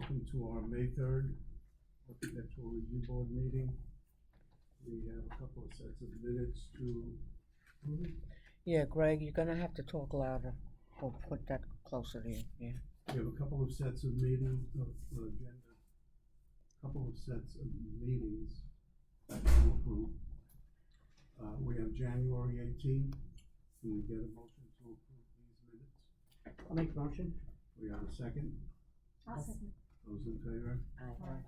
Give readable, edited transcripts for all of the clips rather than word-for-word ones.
Welcome to our May 3rd Architectural Review Board meeting. We have a couple of sets of minutes to approve. Yeah, Greg, you're gonna have to talk louder, or put that closer to you, yeah. We have a couple of sets of meetings, agenda, couple of sets of meetings that to approve. We have January 18th. Can we get a motion to approve these minutes? I'll make a motion. We have a second? I'll second. Those in favor? Aye.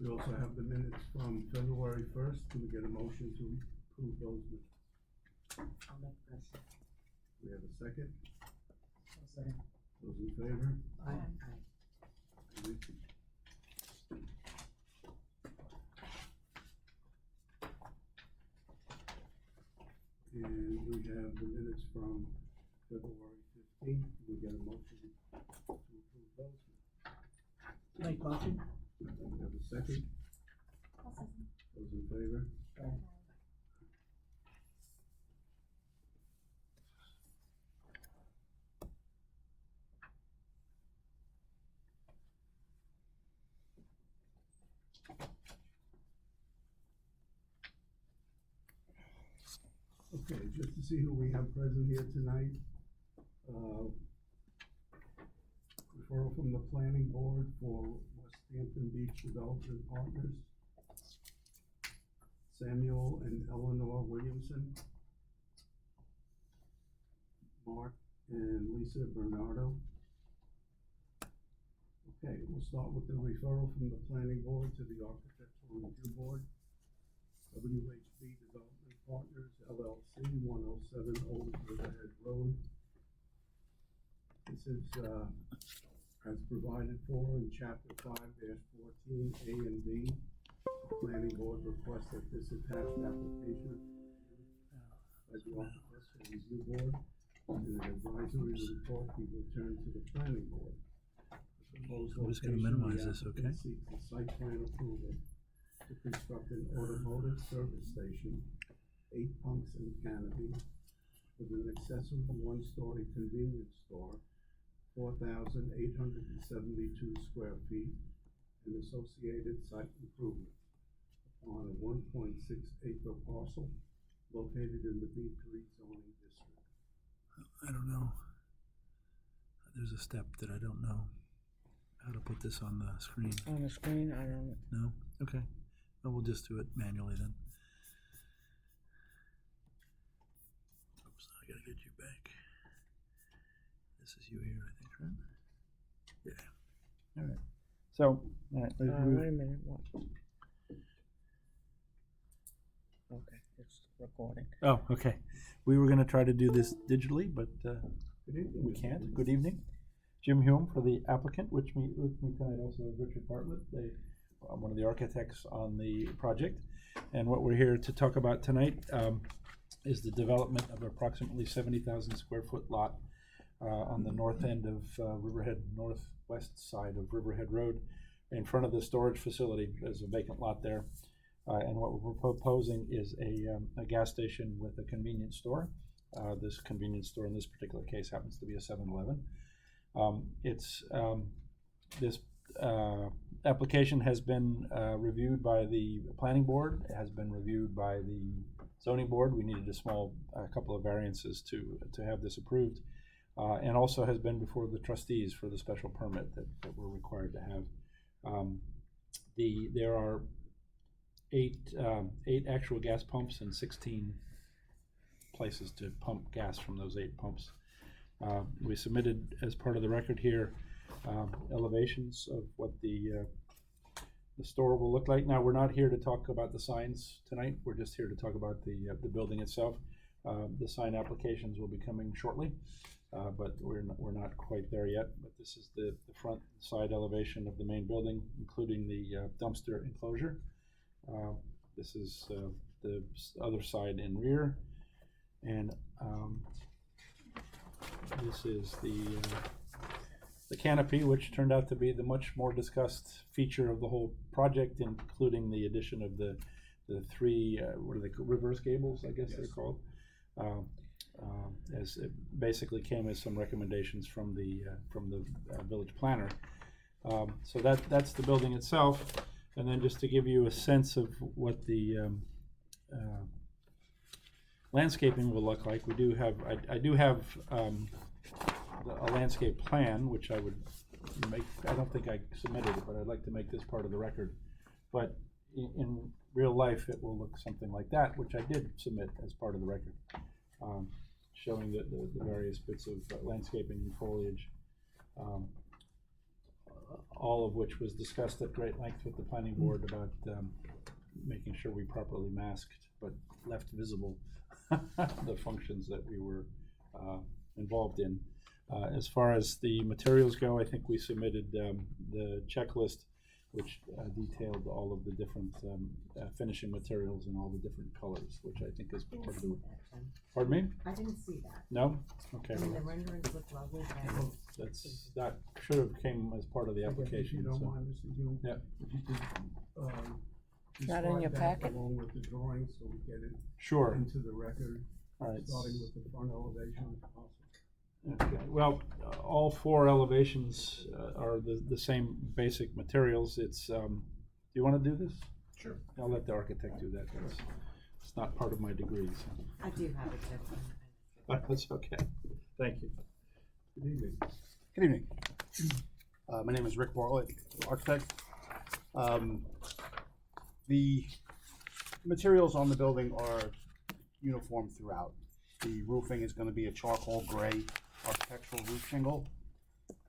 We also have the minutes from February 1st. Can we get a motion to approve those minutes? I'll make that. We have a second? I'll second. Those in favor? Aye. And we have the minutes from February 15th. Can we get a motion to approve those? Make motion. We have a second? I'll second. Those in favor? Aye. Okay, just to see who we have present here tonight. Referral from the planning board for West Hampton Beach Development Partners. Samuel and Eleanor Williamson. Mark and Lisa Bernardo. Okay, we'll start with the referral from the planning board to the architectural review board. WHB Development Partners, LLC, 107 Old Riverhead Road. This is, as provided for in chapter 5-14, A and B. The planning board requests that this attached application by the architectural review board and an advisory report be returned to the planning board. The proposed I'm just gonna location, minimize the this, okay? applicant seeks a site plan approval to construct an automotive service station, 8 bunks and canopy, with an accessory 1-story convenience store, 4,872 square feet, and associated site improvements on a 1.6 acre parcel located in the B3 zoning district. I don't know. There's a step that I don't know how to put this on the screen. On the screen, I don't, No? Okay. Well, we'll just do it manually then. Oops, I gotta get you back. This is you here, I think, right? Yeah. All right. So, all right. wait a minute, what? Okay, it's recording. Oh, okay. We were gonna try to do this digitally, but Good evening, we Mr. can't. Williams. Good evening. Jim Hume for the applicant, with me tonight also is Richard Bartlett, one of the architects on the project. And what we're here to talk about tonight is the development of approximately 70,000 square foot lot on the north end of Riverhead, northwest side of Riverhead Road, in front of the storage facility. There's a vacant lot there. And what we're proposing is a gas station with a convenience store. This convenience store in this particular case happens to be a 7-Eleven. This application has been reviewed by the planning board. It has been reviewed by the zoning board. We needed a couple of variances to have this approved, and also has been before the trustees for the special permit that we're required to have. There are eight actual gas pumps and 16 places to pump gas from those 8 pumps. We submitted, as part of the record here, elevations of what the store will look like. Now, we're not here to talk about the signs tonight. We're just here to talk about the building itself. The sign applications will be coming shortly, but we're not quite there yet. But this is the front side elevation of the main building, including the dumpster enclosure. This is the other side and rear, and this is the the canopy, which turned out to be the much more discussed feature of the whole project, including the addition of the three, what are they called, reverse gables, I guess they're called. As it basically came as some recommendations from the village planner. So that's the building itself, and then just to give you a sense of what the landscaping will look like, we do have I do have a landscape plan, which I would make. I don't think I submitted it, but I'd like to make this part of the record. But in real life, it will look something like that, which I did submit as part of the record, showing the various bits of landscaping and foliage, all of which was discussed at great length with the planning board about making sure we properly masked but left visible the functions that we were involved in. As far as the materials go, I think we submitted the checklist, which detailed all of the different finishing materials and all the different colors, which I think is part of the. Pardon me? I didn't see that. No? Okay. I mean, the renderings look lovely, but That should have came as part of the If application. you don't so. mind, Mr. Hume? Yeah. If you could, Not in your describe that packet? along with the drawing, so we get it Sure. into the record, All right. starting with the front elevation if possible. Okay. Well, all four elevations are the same basic materials. It's, do you want to do this? Sure. I'll let the architect do that. It's not part of my degree, so. I do have it too. But that's okay. Thank you. Good evening. Good evening. My name is Rick Bartlett, architect. The materials on the building are uniform throughout. The roofing is going to be a charcoal gray architectural roof shingle.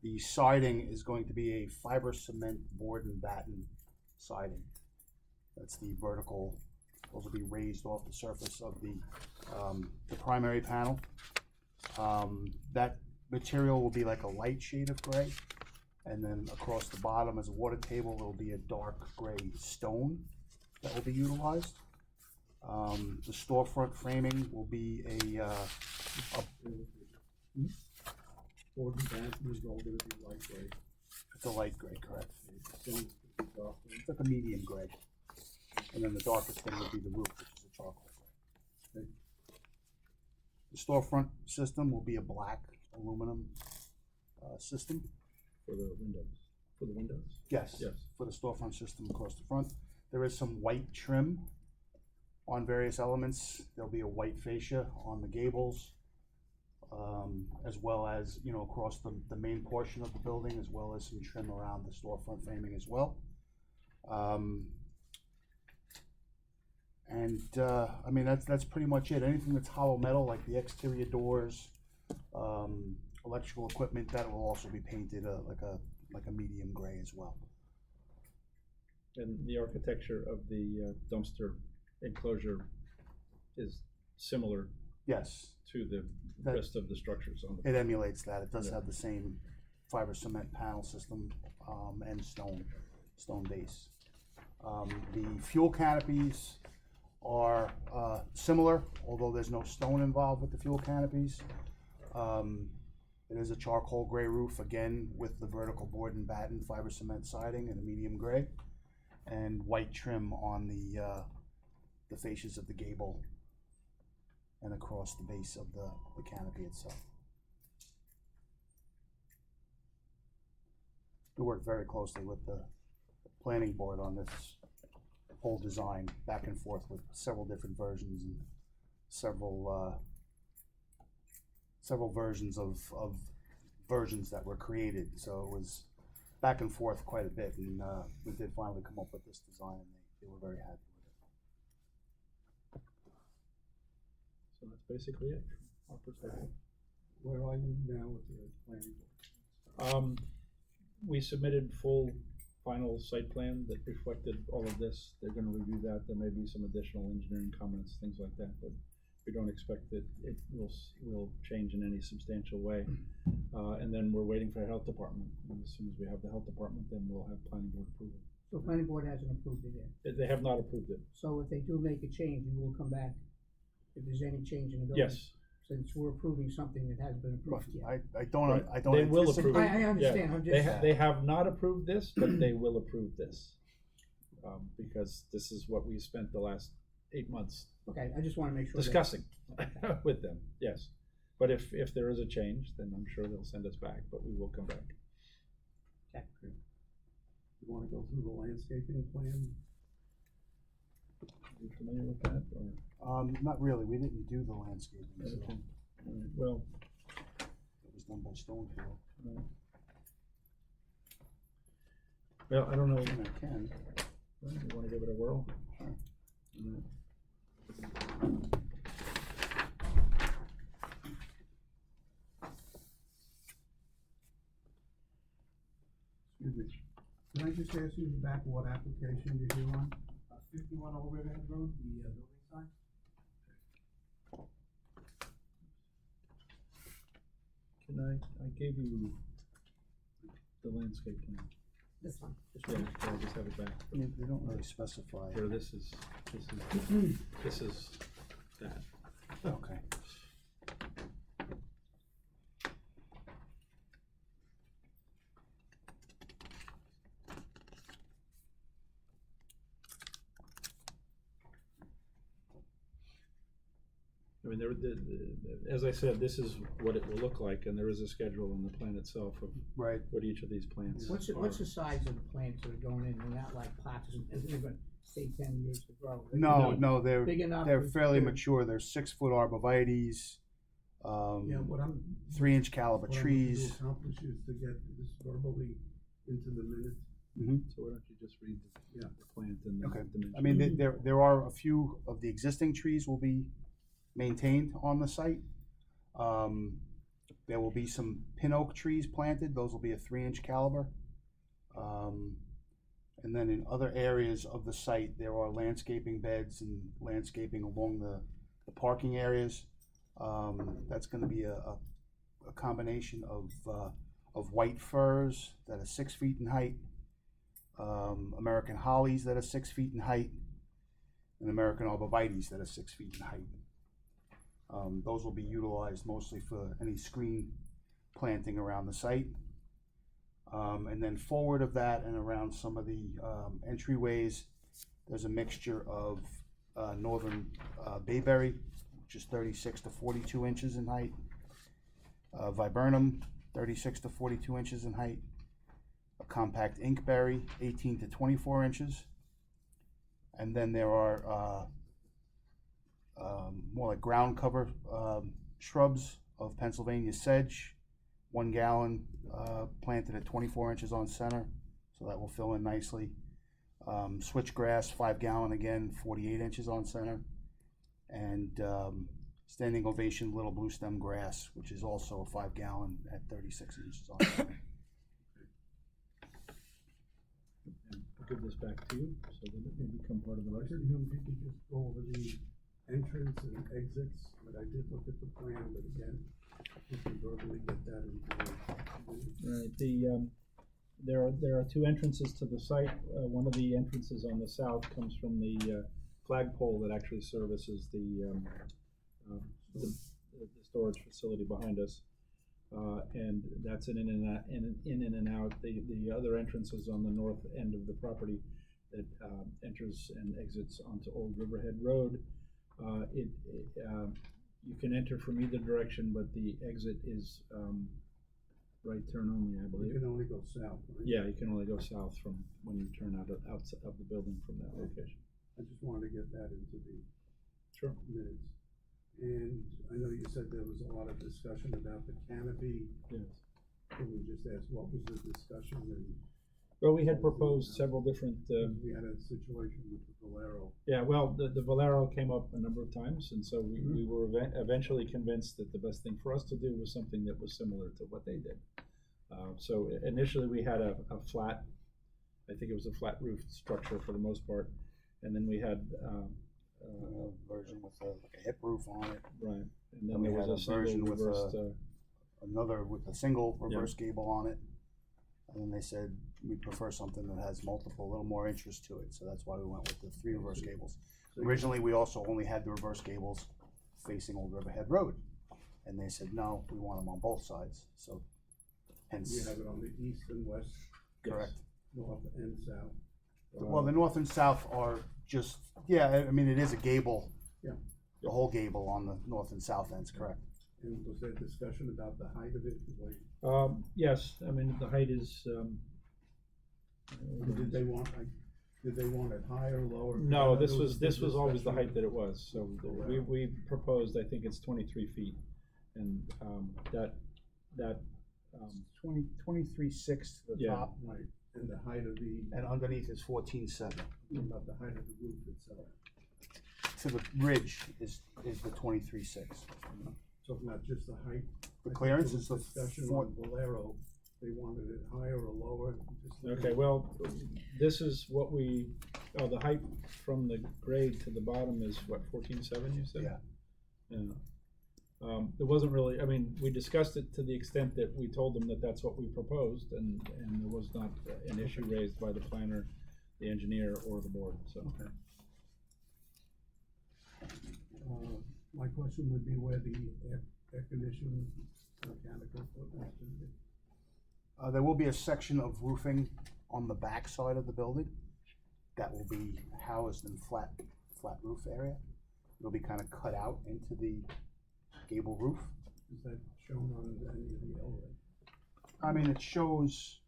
The siding is going to be a fiber cement board and batten siding. That's the vertical. Those will be raised off the surface of the primary panel. That material will be like a light shade of gray, and then across the bottom as a water table, there will be a dark gray stone that will be utilized. The storefront framing will be Board and batten is all gonna be light gray. it's a light gray, correct? Stone's gonna be dark gray. It's like a medium gray. And then the darkest thing would be the roof, which is a charcoal gray. The storefront system will be a black aluminum system. For the windows. For the windows? Yes. Yes. For the storefront system across the front. There is some white trim on various elements. There'll be a white fascia on the gables, as well as, across the main portion of the building, as well as some trim around the storefront framing as well. I mean, that's pretty much it. Anything that's hollow metal, like the exterior doors, electrical equipment, that will also be painted like a medium gray as well. And the architecture of the dumpster enclosure is similar Yes, to the That- rest of the structures on the. it emulates that. It does Yeah. have the same fiber cement panel system and stone base. The fuel canopies are similar, although there's no stone involved with the fuel canopies. It is a charcoal gray roof, again, with the vertical board and batten fiber cement siding and a medium gray, and white trim on the fascias of the gable and across the base of the canopy itself. We worked very closely with the planning board on this whole design, back and forth with several different versions and several versions of versions that were created. So it was back and forth quite a bit, and we did finally come up with this design, and they were very happy with it. So that's basically it from our perspective. Where are you now with the planning board? We submitted full final site plan that reflected all of this. They're gonna review that. There may be some additional engineering comments, things like that, but we don't expect that it will change in any substantial way. And then we're waiting for the health department. And as soon as we have the health department, then we'll have planning board approval. So planning board hasn't approved it yet. They have not approved it. So if they do make a change, you will come back if there's any change in the building? Yes, since we're approving something that hasn't been approved yet. I don't They will anticipate. approve I understand, I'm just. They have not approved this, but they will approve this. Because this is what we spent the last 8 months Okay, I just wanna make sure. that- discussing with them, yes. But if there is a change, then I'm sure they'll send us back, but we will come back. You wanna go through the landscaping plan? Are you familiar with that, or? Not really, we didn't do the landscaping, so Okay. All right, well, it was done by Stonefield. well, I don't know, And I can. you wanna give it a whirl? Sure. All right. Excuse me, can I just ask you back what application you're here on? 51 Old Riverhead Road, the building sign? I gave you the landscape plan. This one. Yeah, I just have it back. They don't really specify. Here, this is that. Okay. I mean, as I said, this is what it will look like, and there is a schedule in the plan itself of Right. what each of these plants What's the size of the plants that are going in, they're not like pots, isn't it gonna stay 10 years to grow? No, they're Big enough. they're to- fairly mature. They're 6-foot arborvitaes, Yeah, what I'm. 3-inch caliber what I'm looking trees. to accomplish is to get this verbally into the minutes. So why don't you just read Yeah. the plant and the Okay. dimensions? I mean, there are a few of the existing trees will be maintained on the site. There will be some pin oak trees planted. Those will be a 3-inch caliber. And then in other areas of the site, there are landscaping beds and landscaping along the parking areas. That's gonna be a combination of white firs that are 6 feet in height, American hollies that are 6 feet in height, and American arborvitaes that are 6 feet in height. Those will be utilized mostly for any screen planting around the site. And then forward of that and around some of the entryways, there's a mixture of northern bayberry, which is 36 to 42 inches in height, viburnum, 36 to 42 inches in height, a compact inkberry, 18 to 24 inches, and then there are more like ground cover shrubs of Pennsylvania sedge, 1 gallon, planted at 24 inches on center, so that will fill in nicely. Switchgrass, 5 gallon again, 48 inches on center, and standing ovation little blue stem grass, which is also a 5 gallon at 36 inches on center. And I'll give this back to you, so that it will become part of the I record. said, you could just go over the entrance and exits, but I did look at the plan, but again, we can verbally get that into the. Right, there are 2 entrances to the site. One of the entrances on the south comes from the flagpole that actually services the storage facility behind us. And that's an in and out. The other entrance is on the north end of the property that enters and exits onto Old Riverhead Road. You can enter from either direction, but the exit is right turn only, I You believe. can only go south, right? Yeah, you can only go south from when you turn out of the building from that location. I just wanted to get that into the Sure. minutes. And I know you said there was a lot of discussion about the canopy. Yes. Can we just ask, what was the discussion? And Well, we had proposed several different. we had a situation with the Valero. Yeah, well, the Valero came up a number of times, and so we were eventually convinced that the best thing for us to do was something that was similar to what they did. So initially we had a flat, I think it was a flat roof structure for the most part, and then we had A version with like a hip roof on it. right, and then And we there had was a a version single with reversed. Another with a single reverse gable on it. And then they said we prefer something that has multiple, a little more interest to it, so that's why we went with the 3 reverse gables. Originally, we also only had the reverse gables facing Old Riverhead Road. And they said, no, we want them on both sides, so hence, You have it on the east and west, correct. north and south. Well, the north and south are just, yeah, I mean, it is a gable. Yeah. The whole gable on the north and south ends, correct. And was there discussion about the height of it? Like, Yes, I mean, the height is, did they want it higher, lower? no, I know this there was big always the discussion. height that it was, so we proposed, I think it's 23 feet. And, that, 23.6 to the Yeah. top, Right, and the height of the, and underneath is 14.7. about the height of the roof itself. To the ridge is the 23.6. Talking about just the height. The I think clearance there is was the discussion four- on Valero, they wanted it higher or lower. Just looking okay, at- well, this is what the height from the grade to the bottom is what, 14.7 you said? Yeah. Yeah. It wasn't really, I mean, we discussed it to the extent that we told them that that's what we proposed, and there was not an issue raised by the planner, the engineer, or the board, so. Okay. My question would be where the air conditioning mechanical equipment is gonna be. There will be a section of roofing on the back side of the building that will be housed in flat roof area. It'll be kind of cut out into the gable roof. Is that shown on any of the elevators? I mean, it shows,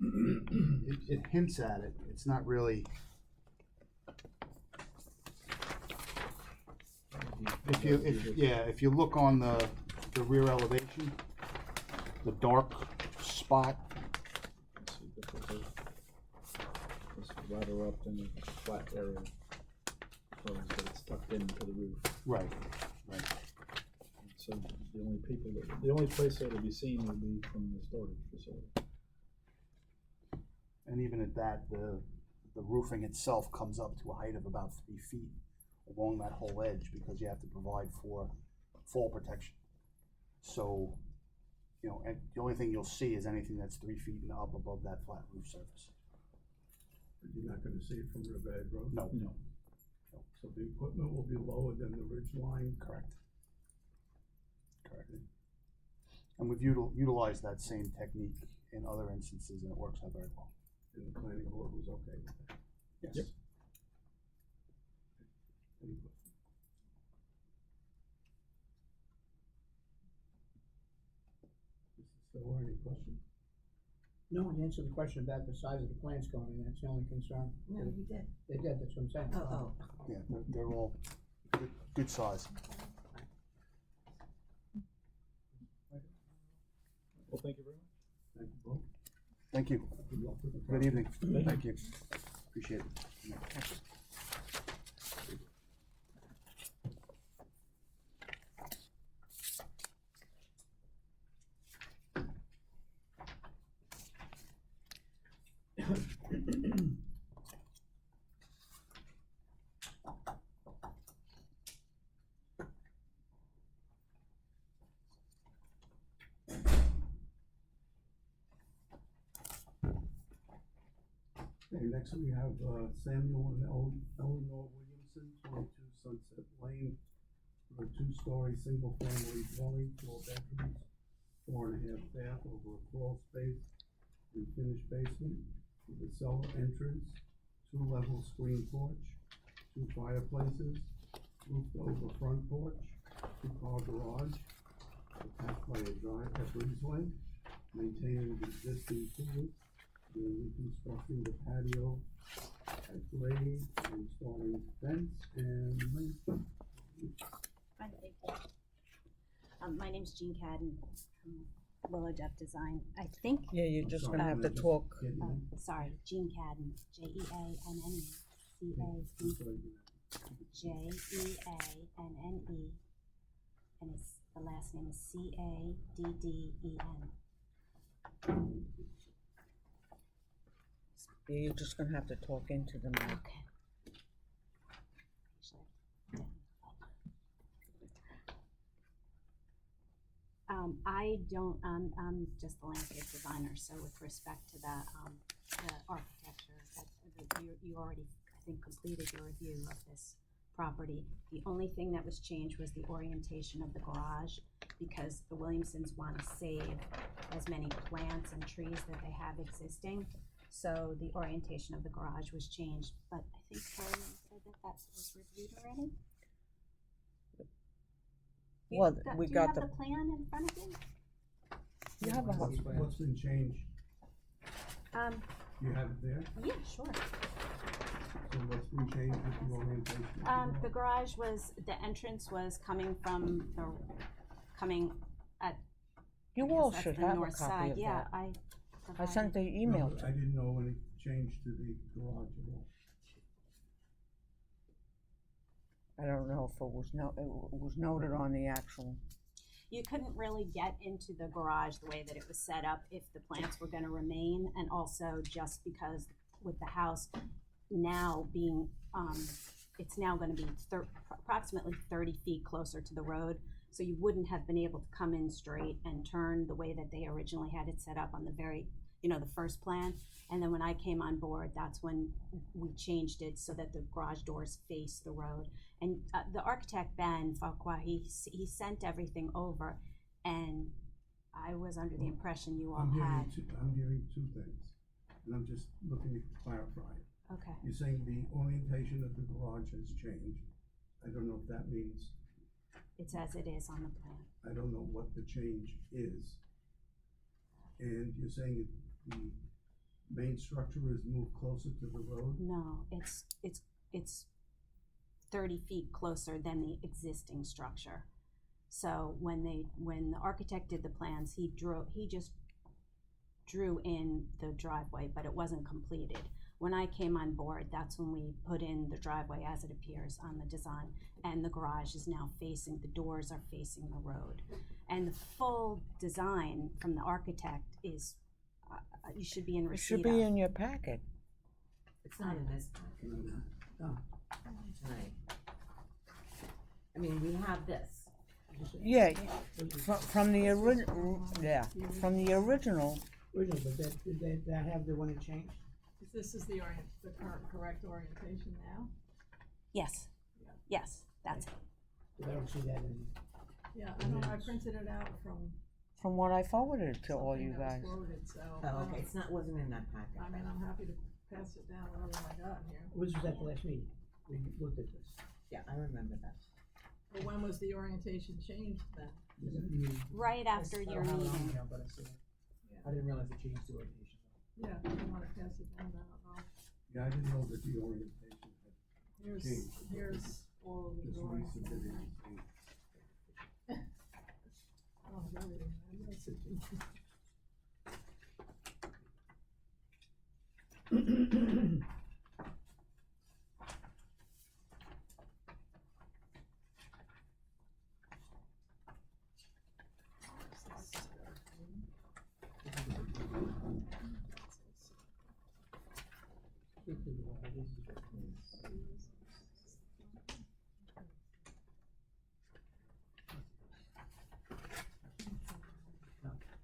it hints at it, it's not really. If you look on the rear elevation, the dark spot, Let's see, this ladder up in the flat area, shows that it's tucked into the roof. right, So the only place that will be seen will be from the storage facility. and even at that, the roofing itself comes up to a height of about 3 feet along that whole edge, because you have to provide for fall protection. So, you know, and the only thing you'll see is anything that's 3 feet and up above that flat roof surface. But you're not gonna see it from Riverhead Road? No. No. So the equipment will be lower than the ridge line? Correct. And we've utilized that same technique in other instances, and it works out very well. And the planning board was okay with that? Yes. Yep. Any questions? Mrs. Stover, any questions? No one answered the question about the size of the plants going in, that's the only concern. No, you did. They did, that's what I'm saying. Oh. Yeah, they're all good size. Well, thank you very much. Thank you both. Thank you. Good luck with the Good project. evening. Thank you. Appreciate it. Okay, next we have Samuel and Eleanor Williamson, 22 Sunset Lane, for a two-story, single-family dwelling, 4 bedrooms, 4.5 bath over a crawl space, and finished basement, with a cellar entrance, 2-level screen porch, 2 fireplaces, roofed over front porch, 2-car garage, attached by a breezeway, maintaining the existing pool, we're reconstructing the patio at grade, installing fence and landscape. My name's Jean Cadden from Willow Depth Design. I think, Yeah, you're just Sorry, gonna have to can I just talk. get your name? sorry, Jean Cadden, Jeannene, Jeannene, and the last name is Cadden. Yeah, you're just gonna have to talk into the mic. Okay. I'm just the landscape designer, so with respect to the architecture, you already, I think, completed your review of this property. The only thing that was changed was the orientation of the garage, because the Williamsons want to save as many plants and trees that they have existing. So the orientation of the garage was changed, but I think Charlie said that was reviewed already. Well, we Do you got have the- the plan in front of you? You have a whole, What's been changed? Um, You have it there? yeah, sure. So what's been changed with the orientation? of The garage was, the entrance was coming at. you I guess all that's should the have a north copy side. of Yeah, that. I I sent the No, email but to I didn't know when it changed to the garage at all. I don't know if it was noted on the actual. You couldn't really get into the garage the way that it was set up if the plants were gonna remain, and also just because with the house now being, it's now gonna be approximately 30 feet closer to the road, so you wouldn't have been able to come in straight and turn the way that they originally had it set up on the very, the first plan. And then when I came on board, that's when we changed it so that the garage doors face the road. And the architect, Ben Farquhar, he sent everything over, and I was under the impression you all I'm had. hearing two things, and I'm just looking to clarify it. Okay. You're saying the orientation of the garage has changed. I don't know if that means, It's as it is on the plan. I don't know what the change is. And you're saying the main structure is moved closer to the road? No, it's 30 feet closer than the existing structure. So when the architect did the plans, he just drew in the driveway, but it wasn't completed. When I came on board, that's when we put in the driveway as it appears on the design, and the garage is now the doors are facing the road. And the full design from the architect is, you should be in It receipt should be in your packet. It's not in this packet No. tonight. I mean, we have this. Yeah, from the original, from the original, Original, but did that have the one that changed? This is the correct orientation now? Yes, Yeah. yes, that's it. Because I don't see that in. Yeah, I printed it out from what I forwarded to all something you that guys. was quoted, so. Oh, okay, wasn't in that packet. I mean, I'm happy to pass it down, whatever I got in here. Which was at the last meeting, we looked at this. Yeah, I remember that. But when was the orientation changed then? Right after your meeting. But I see it. Yeah. I didn't realize it changed the orientation. Yeah, if you wanna pass it down, I'll, Yeah, I didn't know that the orientation had here's all of the just drawings. resubmitted and changed. Oh, everything, I know, so-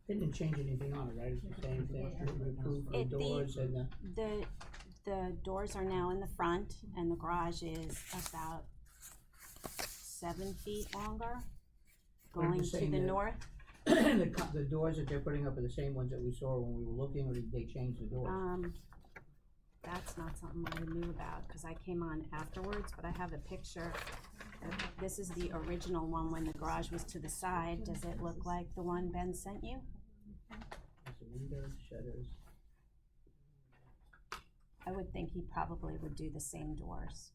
They didn't change anything on it, right? It's the same thing, we approved the doors and The doors are now in the front, and the garage is about 7 feet longer, But I'm going just to saying the that- north. the doors that they're putting up are the same ones that we saw when we were looking, or did they change the doors? That's not something I knew about, cause I came on afterwards, but I have a picture. This is the original one when the garage was to the side. Does it look like the one Ben sent you? There's the windows, shutters. I would think he probably would do the same doors.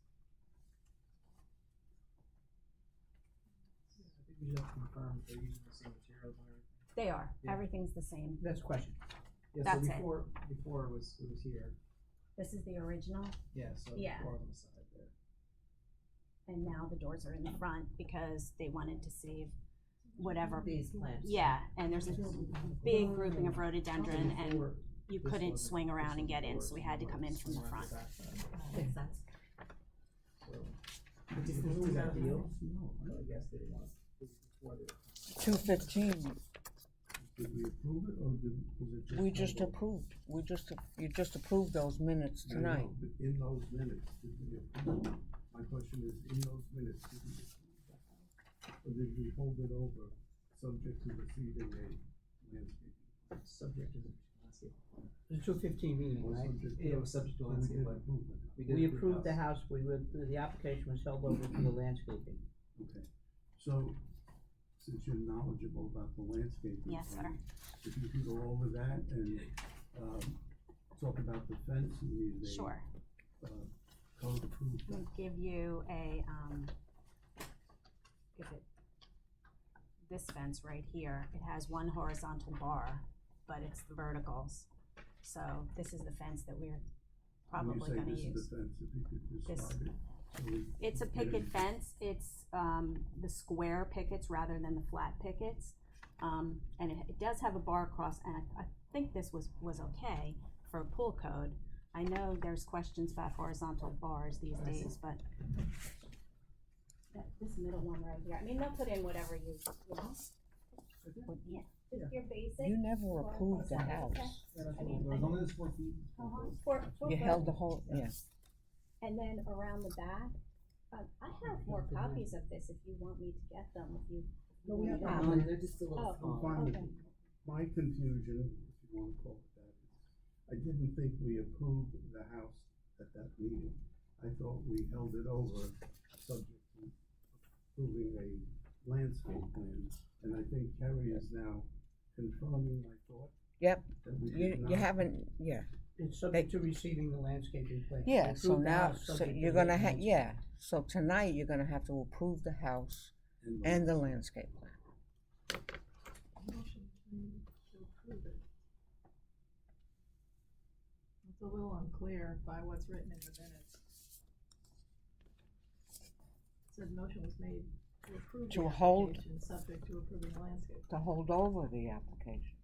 I think we just have to confirm if they're using the same materials and everything. They are, Yeah. everything's the same. That's a question. Yeah, That's so it. before it was here. This is the original, Yeah, so Yeah. before on the side there. and now the doors are in the front because they wanted to save whatever. These plants. Yeah, and there's a big grouping of rhododendron, and Before- you this couldn't wasn't- swing around this and was get in, before, so we had to come in from the swing around front. backside. Makes sense. So, is that deal? I guess they want it before they. 2:15. Did we approve it, or was it just? We just tabled? approved. You just approved those minutes I know, tonight. but in those minutes, did we approve My question is, in those minutes, or did we hold it over, subject to receiving a landscape? Subject to the landscape. The 215 meeting, Or right? subject It was subject to but we landscape, didn't but approve it. We approved the house, the application was held over to the landscaping. Okay, so, since you're knowledgeable about the landscaping. Yes, sir. If you can go over that and, talk about the fence, you need a. Sure. Code approved. We'll give you a, is it this fence right here? It has one horizontal bar, but it's the verticals. So this is the fence that we're probably gonna When you say use. this is the fence, if you could describe it. So we- It's a picket fence, it's, the square pickets rather than the flat pickets. And it does have a bar across, and I think this was okay for a pool code. I know there's questions about horizontal bars these days, but this middle one right here, I mean, they'll put in whatever you want. Yeah, just your basic. You never approved the house. I mean, As long as it's 4 feet. Four You foot. held the whole, yeah. And then around the back, I have more copies of this if you want me to get them, if you. No, we have want them. me to. They're just a little Oh, I'm small. fine with okay. it. My confusion, if you wanna call it that, I didn't think we approved the house at that meeting. I thought we held it over, subject to approving a landscape plan. And I think Kerry is now confirming my thought. Yep, That we you, did you not. haven't, yeah. It's subject to receiving the landscaping plan. Yeah, We so approved the now, house so subject to you're the gonna landscape. yeah, so tonight you're gonna have to approve the house and the landscape plan. Motion to approve it. It's a little unclear by what's written in the minutes. It said motion was made to approve the To hold- application, subject to approving the landscape. To hold over the application.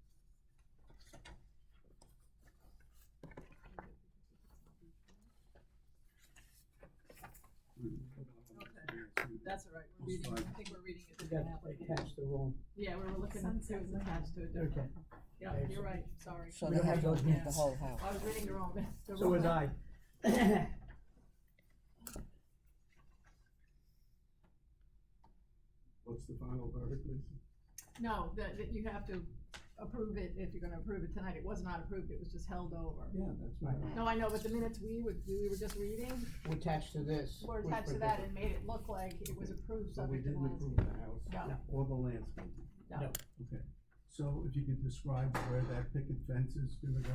That's all right, we're reading, I think we're reading a We different got application. attached the wrong. Yeah, we were looking at, it was attached to a different. Okay. Yeah, you're right, sorry. So We they don't have have to those approve the minutes. whole house. I was reading the wrong. So was I. What's the final verdict, Lisa? No, that you have to approve it if you're gonna approve it tonight. It was not approved, it was just held over. Yeah, that's right. No, I know, but the minutes we were just reading We're attached to this. were attached to that and made it look like it was approved So we subject to the didn't approve landscape. the house No. or the landscaping. No. No. Okay, so if you could describe where that picket fence is gonna go?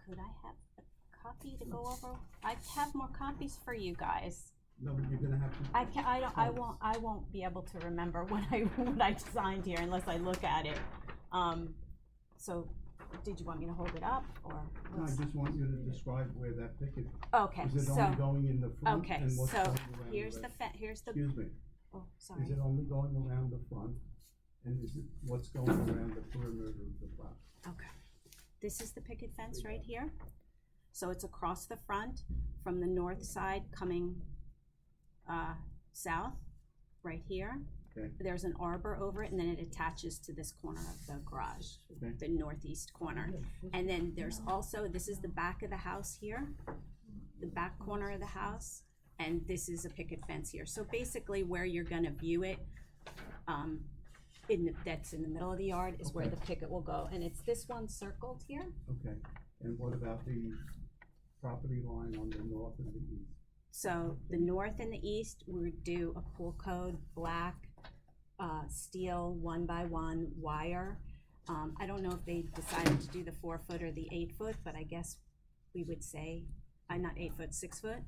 Could I have a copy to go over? I have more copies for you guys. No, but you're gonna have to. I won't be able to remember what I signed here unless I look at it. So, did you want me to hold it up, or? No, I just want you to describe where that picket, Okay, is it so, only going in the front okay, and what's so, going around here's the the back? here's the, Excuse me, oh, is sorry. it only going around the front? And is it, what's going around the perimeter of the property? Okay. This is the picket fence right here. So it's across the front from the north side coming south, right here. Okay. There's an arbor over it, and then it attaches to this corner of the garage, Okay. the northeast corner. And then there's also, this is the back of the house here, the back corner of the house, and this is a picket fence here. So basically where you're gonna view it, that's in the middle of the yard is where Okay. the picket will go, and it's this one circled here. Okay, and what about the property line on the north and the east? So the north and the east, we would do a pool code, black, steel, 1x1 wire. I don't know if they decided to do the 4 foot or the 8 foot, but I guess we would say, not 8 foot, 6 foot.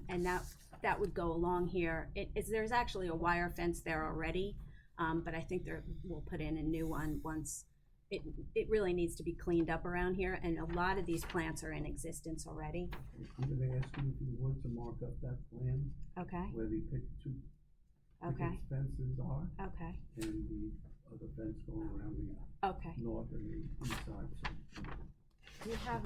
And that would go along here. There's actually a wire fence there already, but I think we'll put in a new one once. It really needs to be cleaned up around here, and a lot of these plants are in existence already. I'm gonna ask you if you would to mark up that plan Okay, where the two okay, picket fences are okay, and the other fence going around the okay. north and the east side. So, Do you have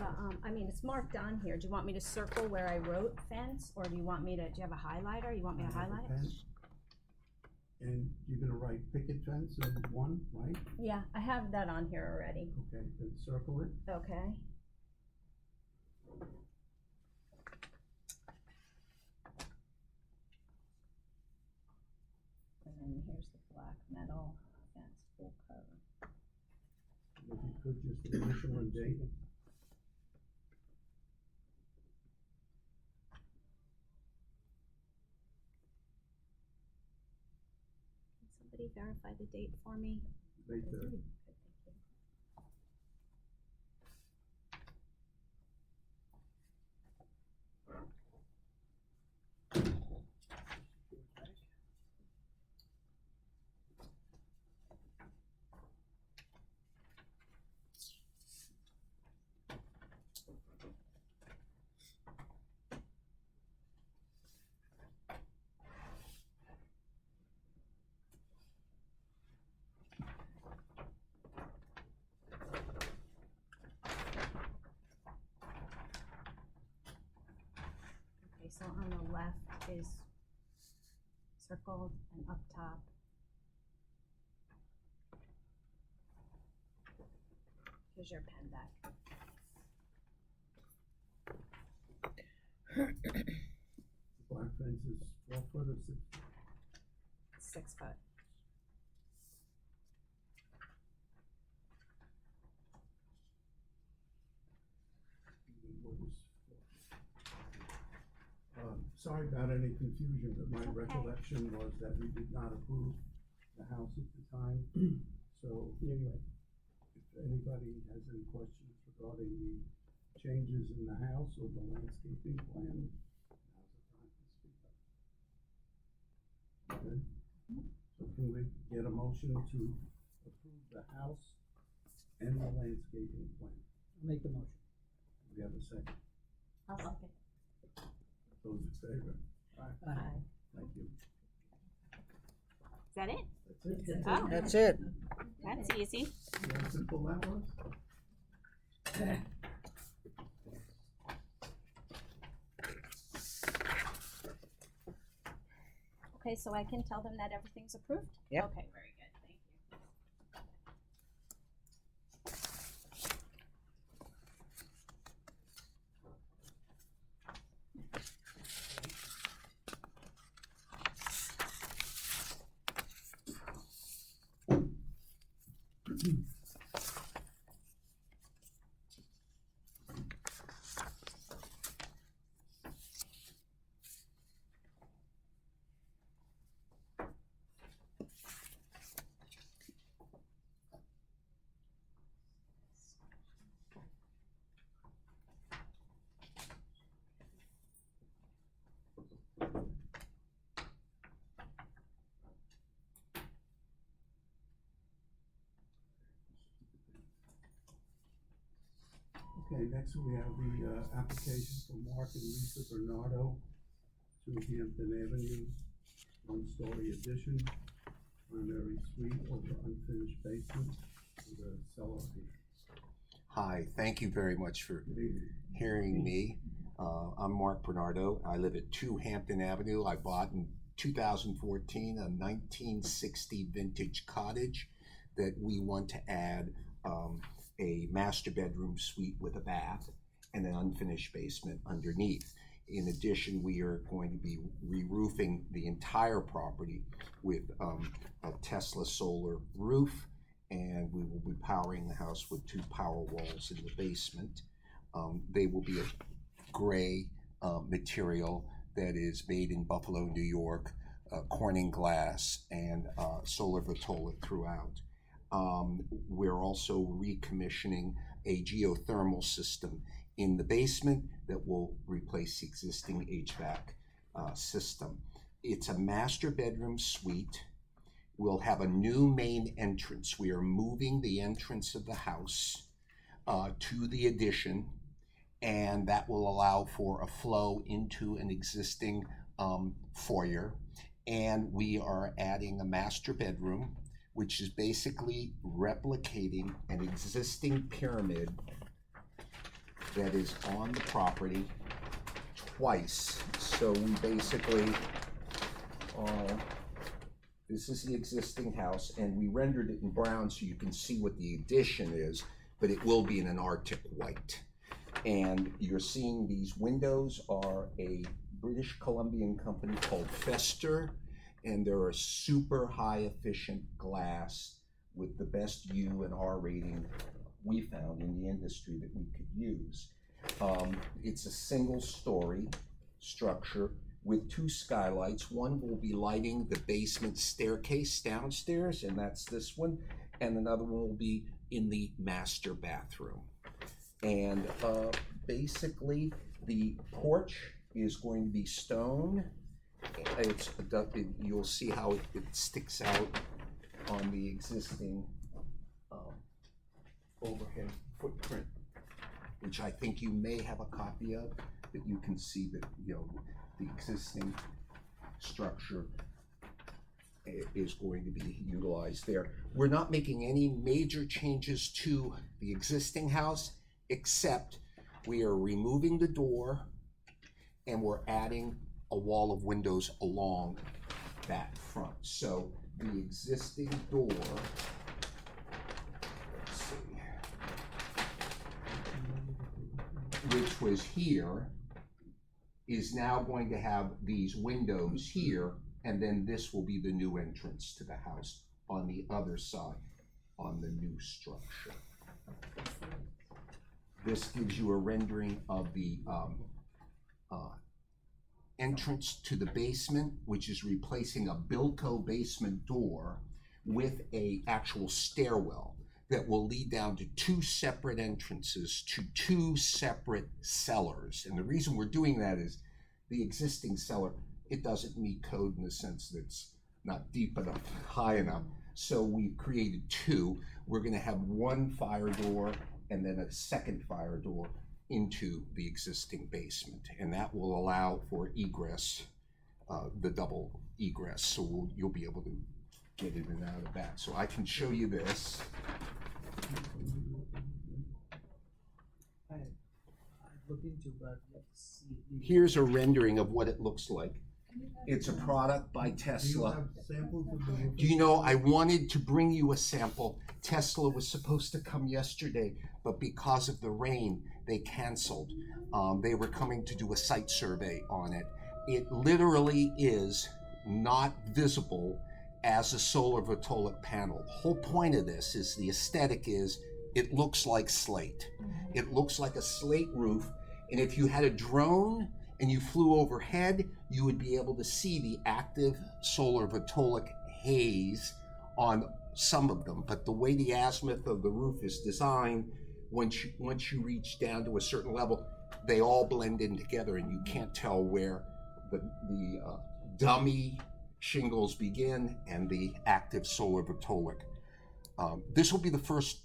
it's marked on here. Do you want me to circle where I wrote fence, or do you want me to, do you have a highlighter? You want me to I have a highlight it? pen. And you're gonna write picket fence in one, right? Yeah, I have that on here already. Okay, then circle it. Okay. And here's the black metal fence, full cover. If you could, just initial and date. Can somebody verify the date for me? May 3rd. Good, thank you. Okay, so on the left is circled and up top. Here's your pen back. Black fence is 4 foot or 6 foot? 6 foot. What is- Sorry about any confusion, but my It's okay. recollection was that we did not approve the house at the time. So anyway, if anybody has any questions regarding the changes in the house or the landscaping plan, now's the time to speak up. Okay? So can we get a motion to approve the house and the landscaping plan? I'll make the motion. Do we have a second? I'll second. Those in favor? Aye. Thank you. Is that it? That's it. Oh, That's it. that's easy. See how simple that was? Okay, so I can tell them that everything's approved? Yep. Okay, very good, thank you. Okay, next we have the, application for Mark and Lisa Bernardo to Hampton Avenue, 1-story addition, primary suite over unfinished basement with a cellar. Hi, thank you very much for Good evening. hearing me. I'm Mark Bernardo. I live at 2 Hampton Avenue. I bought in 2014 a 1960 vintage cottage that we want to add a master bedroom suite with a bath and an unfinished basement underneath. In addition, we are going to be re-roofing the entire property with a Tesla solar roof, and we will be powering the house with 2 power walls in the basement. They will be a gray material that is made in Buffalo, New York, Corning glass, and solar Vitola throughout. We're also recommissioning a geothermal system in the basement that will replace the existing HVAC system. It's a master bedroom suite. We'll have a new main entrance. We are moving the entrance of the house to the addition, and that will allow for a flow into an existing foyer. And we are adding a master bedroom, which is basically replicating an existing pyramid that is on the property twice. So we basically, this is the existing house, and we rendered it in brown so you can see what the addition is, but it will be in an Arctic white. And you're seeing these windows are a British Columbian company called Fester, and they're a super high efficient glass with the best U and R rating we found in the industry that we could use. It's a single story structure with 2 skylights. One will be lighting the basement staircase downstairs, and that's this one, and another one will be in the master bathroom. And basically the porch is going to be stone. You'll see how it sticks out on the existing overhead footprint, which I think you may have a copy of, that you can see that, you know, the existing structure is going to be utilized there. We're not making any major changes to the existing house, except we are removing the door and we're adding a wall of windows along that front. So the existing door, let's see, which was here, is now going to have these windows here, and then this will be the new entrance to the house on the other side, on the new structure. This gives you a rendering of the entrance to the basement, which is replacing a Bilco basement door with a actual stairwell that will lead down to 2 separate entrances to 2 separate cellars. And the reason we're doing that is the existing cellar, it doesn't meet code in the sense that it's not deep enough, high enough. So we've created 2. We're gonna have 1 fire door and then a second fire door into the existing basement. And that will allow for egress, the double egress. So you'll be able to get in and out of that. So I can show you this. I looked into, but let's see. Here's a rendering of what it looks like. It's a product by Do you Tesla. have samples of the roofing? Do you know, I wanted to bring you a sample. Tesla was supposed to come yesterday, but because of the rain, they canceled. They were coming to do a site survey on it. It literally is not visible as a solar voltaic panel. The whole point of this is the aesthetic is it looks like slate. It looks like a slate roof, and if you had a drone and you flew overhead, you would be able to see the active solar voltaic haze on some of them. But the way the azimuth of the roof is designed, once you reach down to a certain level, they all blend in together, and you can't tell where the dummy shingles begin and the active solar voltaic. This will be the first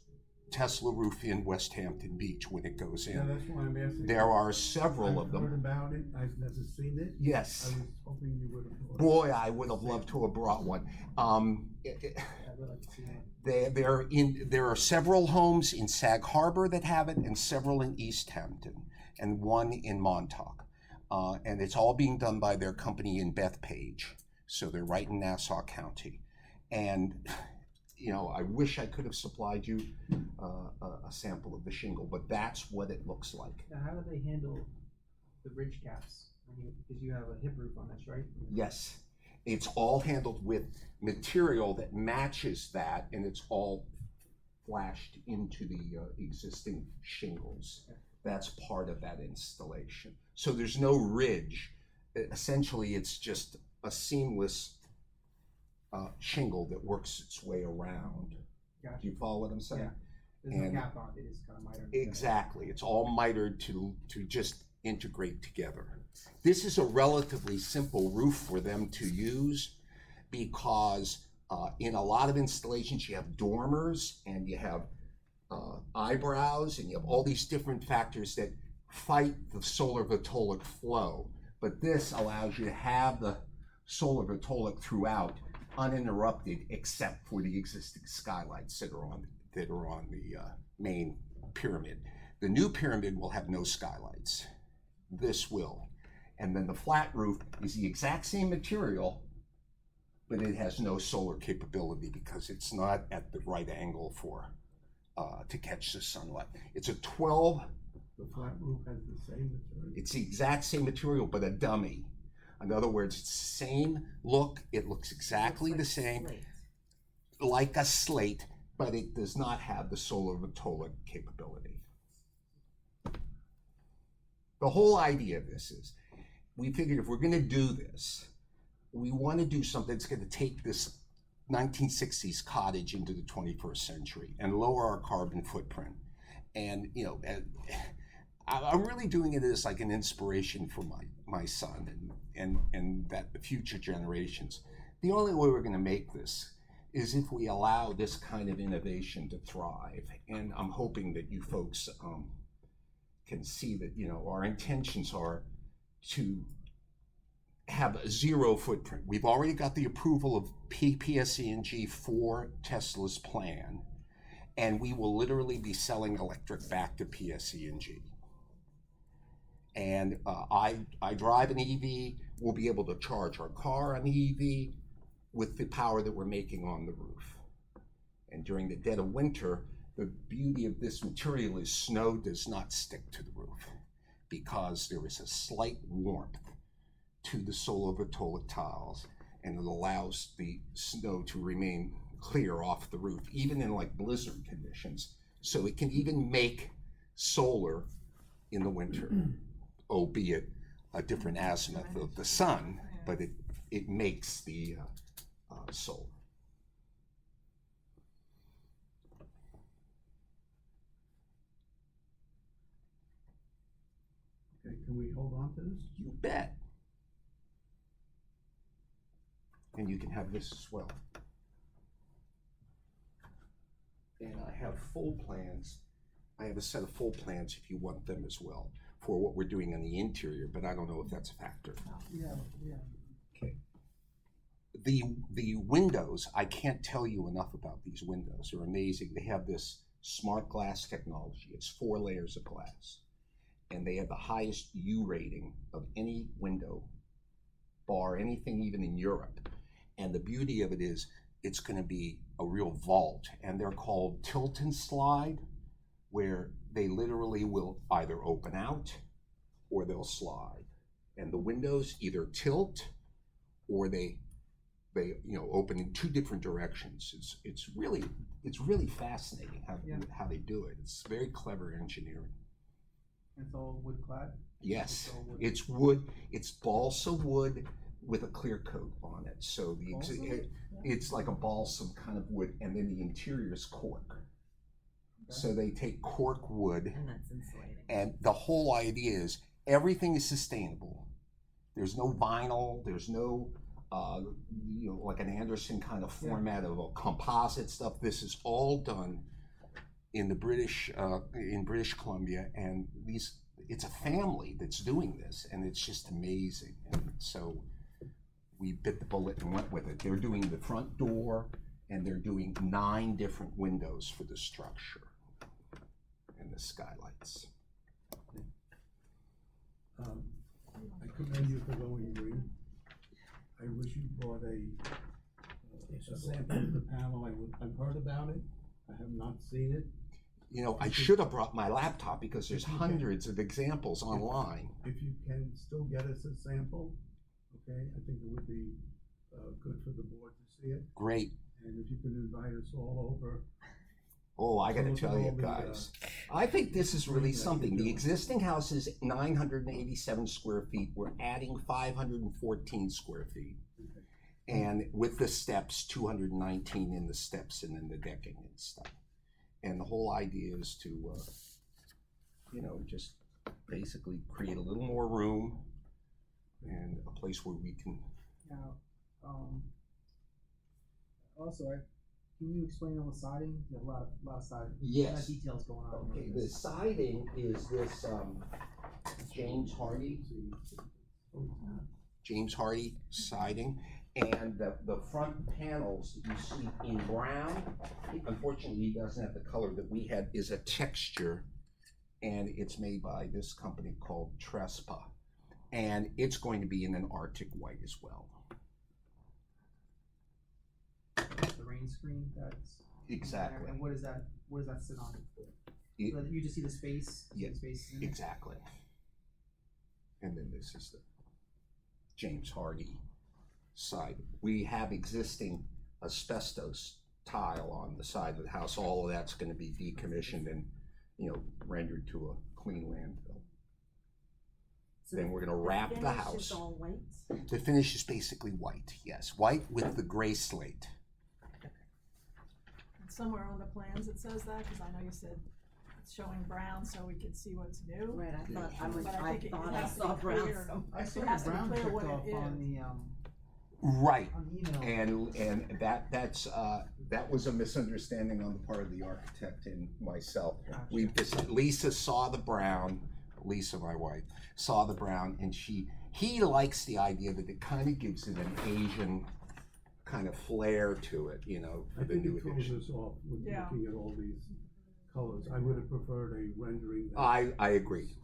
Tesla roof in West Hampton Beach when it goes Yeah, in. that's why I'm asking. There are several of I've heard them. about it, I've never seen it. Yes. I was hoping you would have. brought it. Boy, I would have loved to have brought one. I would like to see one. There are several homes in Sag Harbor that have it, and several in East Hampton, and one in Montauk. And it's all being done by their company in Bethpage. So they're right in Nassau County. And you know, I wish I could have supplied you a sample of the shingle, but that's what it looks like. Now, how do they handle the ridge caps? Because you have a hip roof on this, right? Yes, it's all handled with material that matches that, and it's all flashed into the existing shingles. That's part of that installation. So there's no ridge. Essentially, it's just a seamless shingle that works its way around. Gotcha. Do you follow what I'm saying? Yeah. There's And- no cap on it, it's kind of mitered. Exactly. It's all mitered to just integrate together. This is a relatively simple roof for them to use because in a lot of installations you have dormers and you have eyebrows and you have all these different factors that fight the solar voltaic flow. But this allows you to have the solar voltaic throughout uninterrupted, except for the existing skylights that are on the main pyramid. The new pyramid will have no skylights. This will. And then the flat roof is the exact same material, but it has no solar capability because it's not at the right angle for to catch the sunlight. It's a 12. The flat roof has the same material. It's the exact same material, but a dummy. In other words, it's the same look, it looks exactly the same, like a slate, but it does not have the solar Vitola capability. The whole idea of this is, we figured if we're gonna do this, we wanna do something that's gonna take this 1960s cottage into the 21st century and lower our carbon footprint. And, you know, I'm really doing it as like an inspiration for my son and that the future generations. The only way we're gonna make this is if we allow this kind of innovation to thrive. And I'm hoping that you folks can see that, you know, our intentions are to have a zero footprint. We've already got the approval of PSE&G for Tesla's plan, and we will literally be selling electric back to PSE&G. And I drive an EV, we'll be able to charge our car on the EV with the power that we're making on the roof. And during the dead of winter, the beauty of this material is snow does not stick to the roof because there is a slight warmth to the solar Vitola tiles, and it allows the snow to remain clear off the roof, even in like blizzard conditions. So it can even make solar in the winter, albeit a different azimuth of the sun, but it makes the solar. Okay, can we hold on to this? You bet. And you can have this as well. And I have full plans. I have a set of full plans if you want them as well for what we're doing on the interior, but I don't know if that's a factor. Yeah. Okay. The windows, I can't tell you enough about these windows. They're amazing. They have this smart glass technology. It's 4 layers of glass. And they have the highest U rating of any window, bar anything even in Europe. And the beauty of it is it's going to be a real vault, and they're called tilt and slide, where they literally will either open out or they'll slide. And the windows either tilt or they open in 2 different directions. It's really fascinating how they do it. It's very clever engineering. It's all wood clad? Yes, it's wood. It's balsa wood with a clear coat on it. So it's like a balsam kind of wood, and then the interior is cork. Okay. So they take cork wood, And that's insulating. and the whole idea is everything is sustainable. There's no vinyl. There's no like an Anderson kind of format of a composite stuff. This is all done in the British Columbia, and it's a family that's doing this, and it's just amazing. And so we bit the bullet and went with it. They're doing the front door, and they're doing 9 different windows for the structure and the skylights. I commend you for going green. I wish you brought a sample of the panel. I've heard about it. I have not seen it. You know, I should have brought my laptop because there's hundreds of examples online. If you can still get us a sample, okay, I think it would be good for the board to see it. Great. And if you can invite us all over. Oh, I gotta Look at tell you all the, guys, I think this is really that you're something. The doing. existing house is 987 square feet. We're adding 514 square feet. And with the steps, 219 in the steps and in the decking and stuff. And the whole idea is to, just basically create a little more room and a place where we can. Now, also, can you explain on the siding? There's a lot of siding. Yes. A lot of details going on. Okay, the siding is this James Hardy siding, and the front panels that you see in brown, unfortunately he doesn't have the color that we had, is a texture, and it's made by this company called Trespa, and it's going to be in an Arctic white as well. The rain screen, that's. Exactly. And what does that sit on? It- So that you just see the space? Yeah, The space in it? Exactly. And then this is James Hardy side. We have existing asbestos tile on the side of the house. All of that's gonna be decommissioned and, rendered to a clean landfill. Then we're gonna wrap the finish is house. all white? The finish is basically white, yes, white with the gray slate. And somewhere on the plans it says that, cause I know you said it's showing brown so we could see what's new. Right, I thought, But I think it I has to saw be brown clear. somewhere. I saw It has the to be brown clear checked what it off on is. Right, on the email. and that was a misunderstanding on the part of the architect and myself. We, Lisa saw the brown, Lisa, my wife, saw the brown, and he likes the idea that it kind of gives it an Asian kind of flair to it, I for the think new it throws addition. us off with Yeah. looking at all these colors. I would have preferred a rendering that. I agree.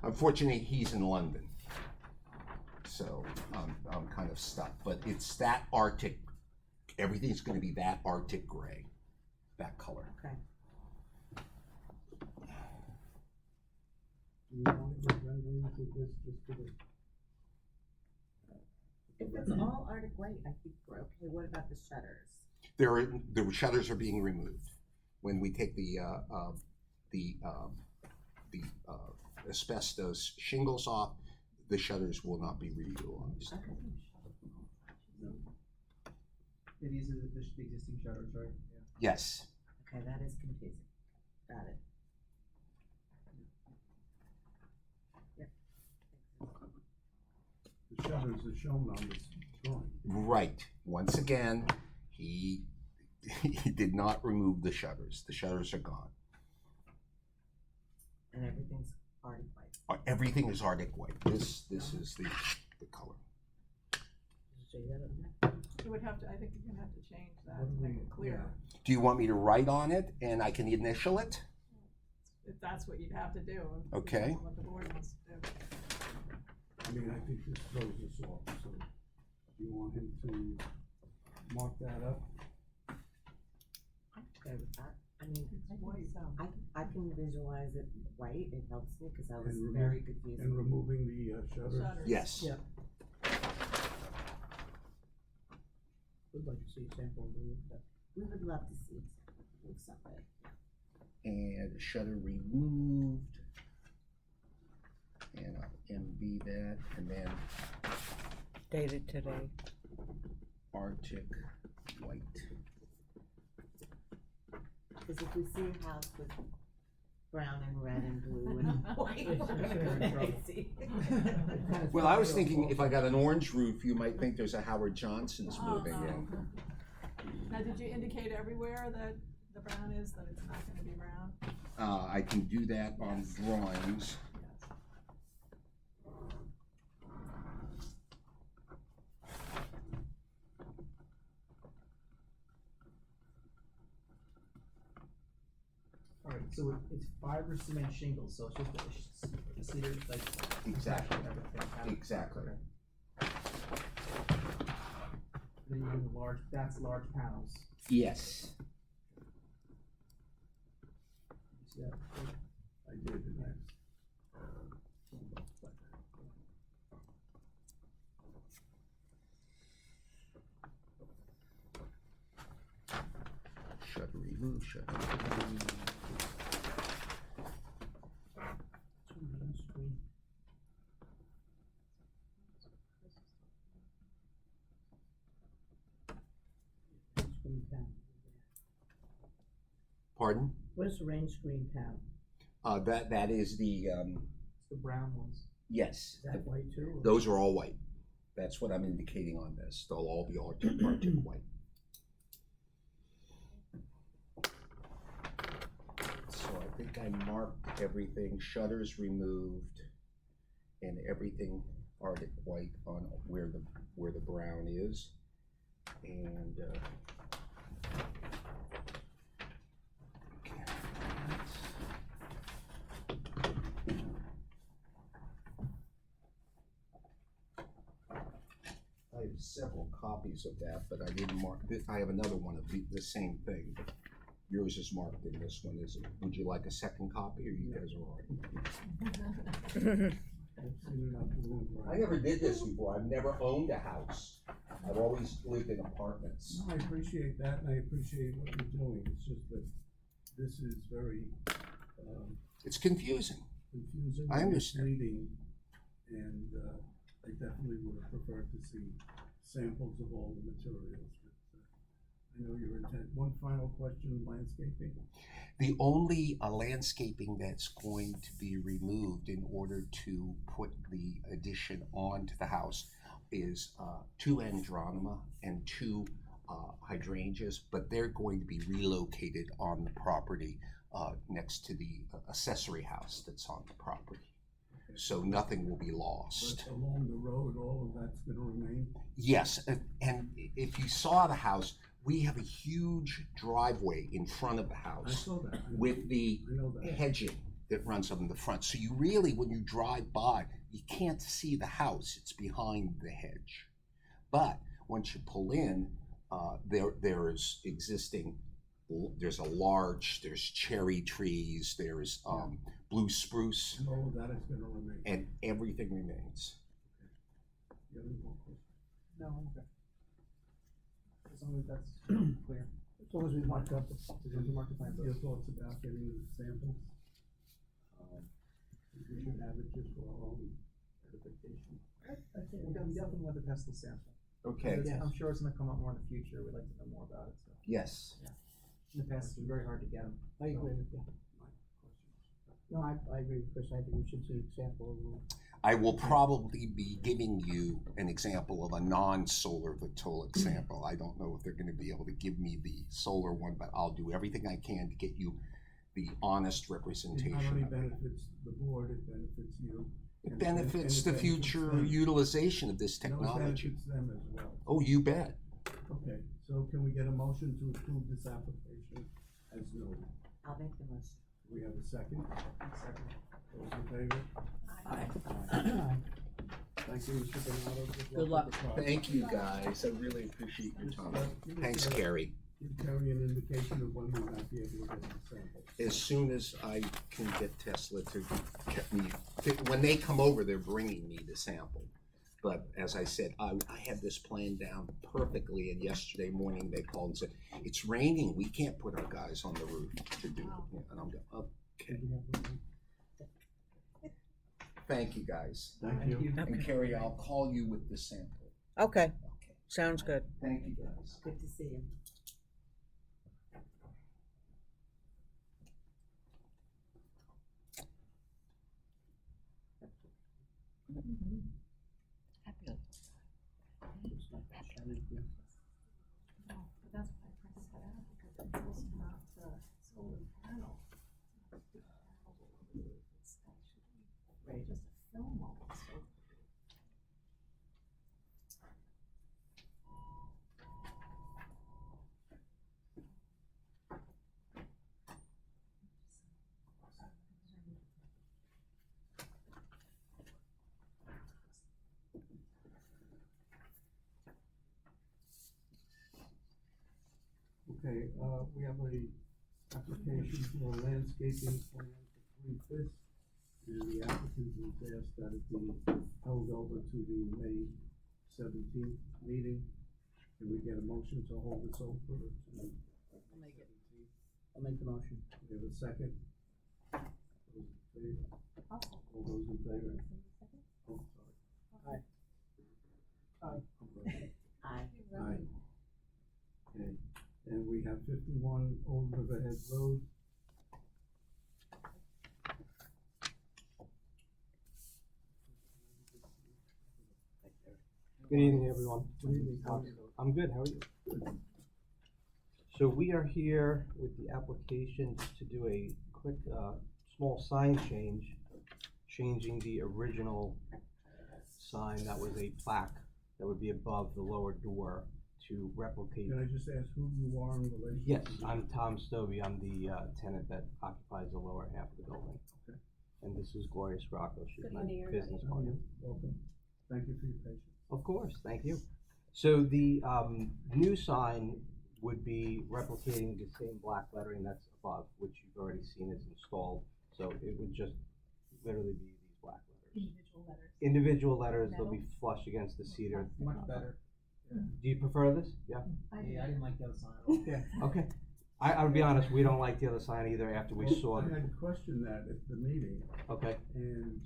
Unfortunately, he's in London, so I'm kind of stuck. But it's that Arctic. Everything's going to be that Arctic gray, that color. Okay. Do you want to get renderings of this just for the? If it's all Arctic white, I think we're okay. What about the shutters? The shutters are being removed when we take the asbestos shingles off. The shutters will not be reutilized. Okay. These are the existing shutters, right? Yes. Okay, that is confusing. Got it. The shutters are shown on this drawing. Right. Once again, he did not remove the shutters. The shutters are gone. And everything's Arctic white. Everything is Arctic white. This is the color. You would have to, I think you're gonna have to change that, to make it clear, Do you want me to write on it and I can initial it? if that's what you'd have to do. if Okay. that's What the board wants to do. I mean, I think this throws us off, so do you want him to mark that up? I'm okay with that. I mean, It's white, so. I can visualize it white. It helps me because I was And very confused. And removing the shutters? Shutters. Yes. Yeah. Would like to see a sample of that. We would love to see something. And shutter removed. And I'll MB that, and then Dated today. Arctic white. Because if we see a house with brown and red and blue and white, we're crazy. Well, I was thinking if I got an orange roof, you might think there's a Howard Johnson's Oh, moving no. in. Now, did you indicate everywhere that the brown is, that it's not gonna be brown? I can do that on drawings. Yes. Alright, so it's fiber cement shingles, so it's just cedar, like. Exactly. Everything. Exactly. Then you have that's large panels. Yes. You see that? I did, and that's. Shutter remove, shutter remove. Screen panel. Pardon? What is the rain screen panel? That is the, It's the brown ones. yes. Is that white too? or- Those are all white. That's what I'm indicating on this. They'll all be Arctic white. So I think I marked everything, shutters removed, and everything Arctic white on where the brown is. And I have several copies of that, but I didn't mark, I have another one of the same thing, but yours is marked in this one, is it? Would you like a second copy, or you guys are all right? I've seen enough blue and I gray. never did this before. I've never owned a house. I've always lived in apartments. No, I appreciate that, and I appreciate what you're doing, it's just that this is very, It's confusing. confusing. I understand. Misleading, and, I definitely would have preferred to see samples of all the materials, but, I know your intent. One final question, landscaping? The only landscaping that's going to be removed in order to put the addition onto the house is 2 andronema and 2 hydrangeas, but they're going to be relocated on the property next to the accessory house that's on the property. So nothing will be lost. But along the road, all of that's gonna remain? Yes, and if you saw the house, we have a huge driveway in front of the I house saw that. with the I know that. hedging that runs up in the front. So you really, when you drive by, you can't see the house. It's behind the hedge. But once you pull in, there's existing, there's there's cherry trees, there's blue spruce, And all of that is gonna remain? and everything remains. You have any more questions? No, I'm okay. As long as that's clear. As long as we mark up, as long as we mark the plans up. Your thoughts about getting samples? We should have it just for our own edification. I think we definitely want to test the sample. Okay. Because I'm sure it's gonna come up more in the future, we'd like to know more about it, so. Yes. In the past, it's been very hard to get them. I agree with you. No, I agree with Chris, I think we should see example of. I will probably be giving you an example of a non-solar Vitolic sample. I don't know if they're gonna be able to give me the solar one, but I'll do everything I can to get you the honest It not representation only of it. benefits the board, it benefits you. It and benefits the it benefits future them. utilization of this No, it technology. benefits them as well. Oh, you bet. Okay, so can we get a motion to approve this application as noted? I'll make the motion. We have a second? Those in favor? Thank you, Mr. Bernardo. Good luck. with the project. Thank you, guys. I really appreciate your time. Thanks, Carrie. Give Terry an indication of when we might be able to get the sample. As soon as I can get Tesla to get me, when they come over, they're bringing me the sample. But as I said, I had this plan down perfectly, and yesterday morning they called and said, it's raining, we can't put our guys on the roof to do it. And I'm going, okay. Thank you, guys. Thank you. And Carrie, I'll call you with the sample. Okay, Okay. sounds good. Thank you, guys. Good to see you. No, but that's why I printed that out, because it was not the solar panel. It's actually just a film of it, so. Okay, we have a application for a landscaping plan for 3/5, and the applicant has asked that it be held over to the May 17th meeting. Can we get a motion to hold this over to May 17th? I'll make the motion. We have a second? Those in favor? All those in favor? Oh, sorry. Aye. Aye. Aye. Okay, and we have 51 Old Riverhead Road. Good evening, everyone. Good evening. I'm good, how are you? So we are here with the application to do a quick, small sign change, changing the original sign that was a plaque that would be above the lower door to replicate. Can I just ask who you are in relation? Yes, to I'm Tom Stovey, I'm the tenant that occupies the lower half of the building. Okay. And this is Gloria Scrocco, she's Good my evening, everybody. business How are partner. you? Welcome. Thank you for your patience. Of course, thank you. So the new sign would be replicating the same black lettering that's above, which you've already seen is installed. So it would just literally be these black letters. individual letters. Individual letters, they'll be flush against the cedar. Much better. Do you prefer this? Yeah? Yeah, I didn't like the other sign at all. Yeah. Okay. I'll be honest, we don't like the other sign either after we saw I it. had questioned that at the meeting, Okay. and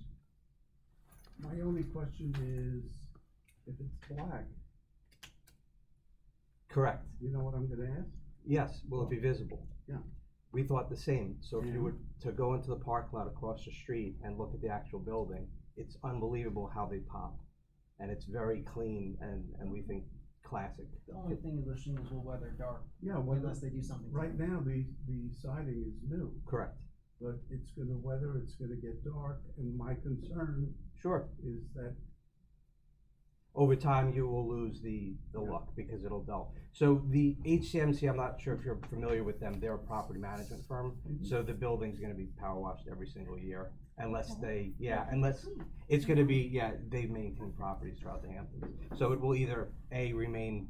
my only question is, if it's black, Correct. you know what I'm gonna ask? Yes, will it be visible? Yeah. We thought the same, so if you Yeah. were to go into the parking lot across the street and look at the actual building, it's unbelievable how they pop. And it's very clean and we think classic. The only thing is the shingles will weather dark Yeah, well, unless they do something. to right them. now, the siding is new, Correct. but it's gonna weather, it's gonna get dark, and my concern Sure. is that, Over time, you will lose the look because it'll dull. So the HCMC, I'm not sure if you're familiar with them, they're a property management firm. So the building's gonna be power washed every single year unless it's gonna be, they maintain properties throughout the Hamptons. So it will either A, remain,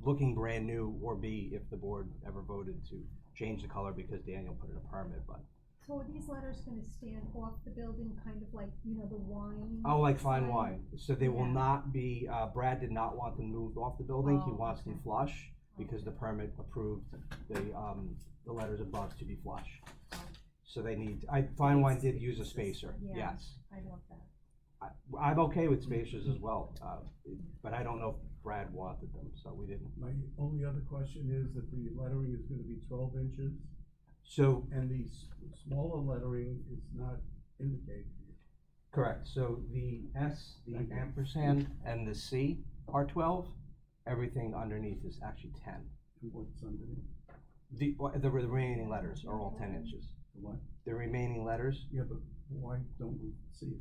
looking brand new, or B, if the board ever voted to change the color because Daniel put in a permit, but. So are these letters gonna stand off the building, kind of like, the wine? Oh, like fine sign? wine. So they will Yeah. not be, Brad did not want them moved off the building. He Oh, wants them okay. flush because the permit approved the letters above to be flush. So they need, fine wine did use a spacer, Yeah. yes. I love that. I'm okay with spacers as well, but I don't know if Brad wanted them, so we didn't. my only other question is that the lettering is gonna be 12 inches, So, and the smaller lettering is not indicated here. correct, so the S, the Thank you. ampersand, and the C are 12. Everything underneath is actually 10. And what's underneath? The remaining letters are all 10 inches. The what? The remaining letters, Yeah, but why don't we see it?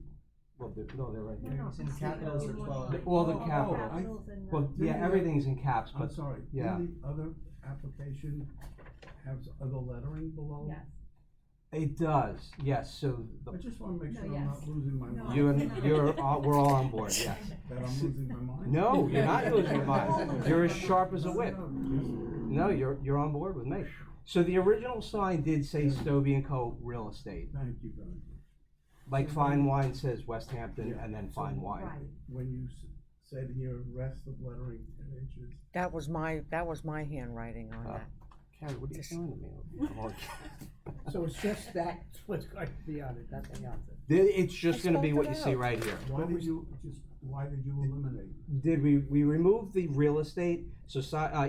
well, they're right No, here. no, It's in I see capitals it. or 12. All the Oh, capitals. Capitals and, Well, yeah, everything's in caps, I'm but sorry, yeah. didn't the other application has other lettering below? yes. it does, yes, so I just wanna make No, sure I'm not yes. losing my No. mind. we're all on board, yes. That I'm losing my mind? No, you're not losing your mind. You're as sharp as a whip. No, just- No, you're on board with me. So the original sign did say Stovey and Co. Real Estate. Thank you very much. Like Fine Wine says West Hampton Yeah. and then Fine Wine. Right. When you said here, rest of lettering 10 inches, That was my handwriting on that. Carrie, what are you doing to me? So it's just that's what's going to be on it, nothing else. It's just I gonna be spelled what it you see out. right here. why did you eliminate? We removed the real estate, so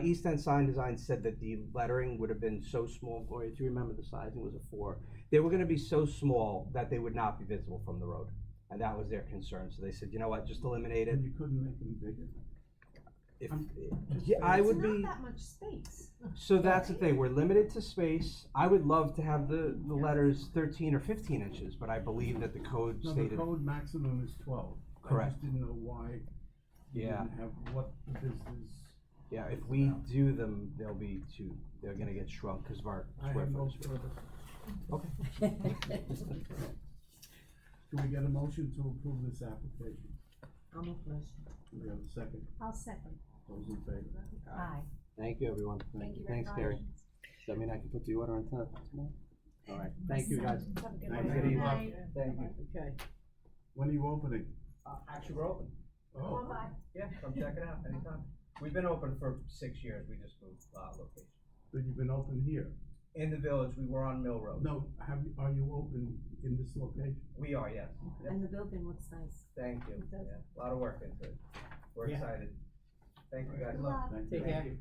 East End Sign Design said that the lettering would have been so small, Gloria, do you remember the sizing was a 4? They were gonna be so small that they would not be visible from the road, and that was their concern, so they said, you know what, just eliminate it. And you couldn't make them bigger? If, just yeah, I saying. would It's be, not that much space. so that's the thing, we're limited to space. I would love to have the letters 13 or 15 inches, but I believe that the code No, the stated, code maximum is 12. I Correct. just didn't know why you Yeah. didn't have what the business. yeah, if we do them, they're gonna get shrunk because of our I square have no footage. further. Okay. Can we get a motion to approve this application? I'll make a motion. Do we have a second? I'll second. Those in favor? Aye. Thank you, everyone. Thank you very Thanks, much. Carrie. Does that mean I can put the order on top tomorrow? All right, thank you, guys. Have a good Thank one. you. Good evening. Night. Thank you. Okay. When are you opening? Actually, we're open. Oh, Bye-bye. Yeah, come check it out anytime. We've been open for 6 years, we just moved, location. but you've been open here? In the village, we were on Mill Road. No, are you open in this location? We are, yes. Yep. And the building looks nice. Thank you. It does. Yeah, a lot of work into it. We're Yeah. excited. Thank you, guys. Good luck. Thank Take you. care.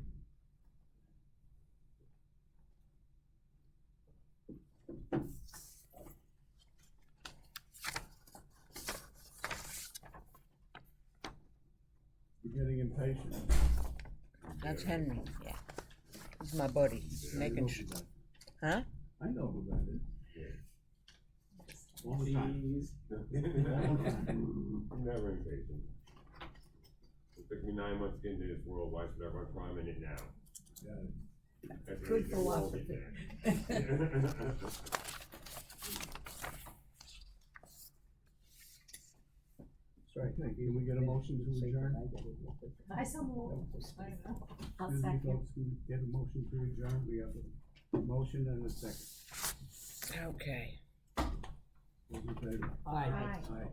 You're getting impatient. That's Henry, yeah. He's my buddy, making sure, huh? I know who that is. All the time. All the time. I'm never impatient. It took me 9 months to get into this world, why should I run from I'm in it now? That's the Good reason we're all philosophy. getting there. Sorry, can we get a motion to adjourn? I so move. I'll Excuse me, second. folks, can we get a motion to adjourn? We have a motion and a second. Okay. Those in favor? Aye. Aye. Aye.